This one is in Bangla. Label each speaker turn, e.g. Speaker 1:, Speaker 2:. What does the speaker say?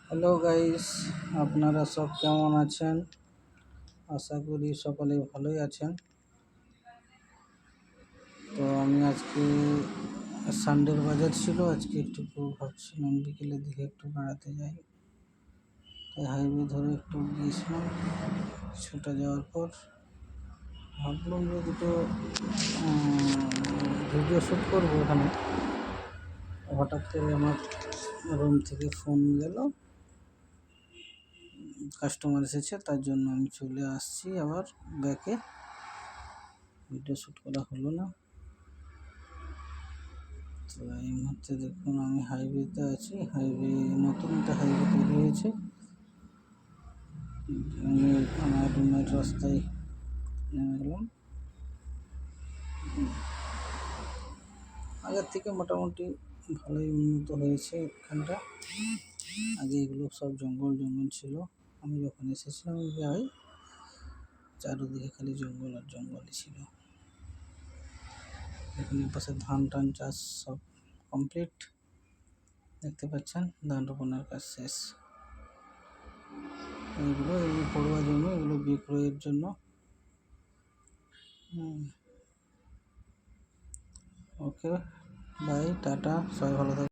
Speaker 1: হ্যালো গাইস, আপনারা সব কেমন আছেন? আশা করি সকলে ভালোই আছেন। তো আমি আজকে সানডের বাজার ছিল, আজকে একটু ভাবছিলাম বিকেলের দিকে একটু বেড়াতে যাই। তাই হাইওয়ে ধরে একটু গিয়েছিলাম। কিছুটা যাওয়ার পর ভাবলাম যে দুটো ভিডিও শ্যুট করবো ওখানে। হঠাৎ করে আমার রুম থেকে ফোন গেল, কাস্টমার এসেছে, তার জন্য আমি চলে আসছি আবার ব্যাকে। ভিডিও শ্যুট করা হলো না। তো এই মুহূর্তে দেখুন আমি হাইওয়েতে আছি। হাইওয়ে নতুন একটা হাইওয়ে তৈরি হয়েছে। আমি আমার রুমের রাস্তায় নেমে গেলাম। আগের থেকে মোটামুটি ভালোই উন্নত হয়েছে এখানটা। আগে এগুলো সব জঙ্গল ছিল। আমি যখন এসেছিলাম যাই, চারদিকে খালি জঙ্গল আর জঙ্গলই ছিল। এখানে পাশে ধান টান চাষ সব কমপ্লিট। দেখতে পাচ্ছেন ধান রোপণের কাজ শেষ। এগুলো পড়ুয়া জমি, এগুলো বিক্রয়ের জন্য। ওকে, বাই, টাটা, সবাই ভালো থাকবেন।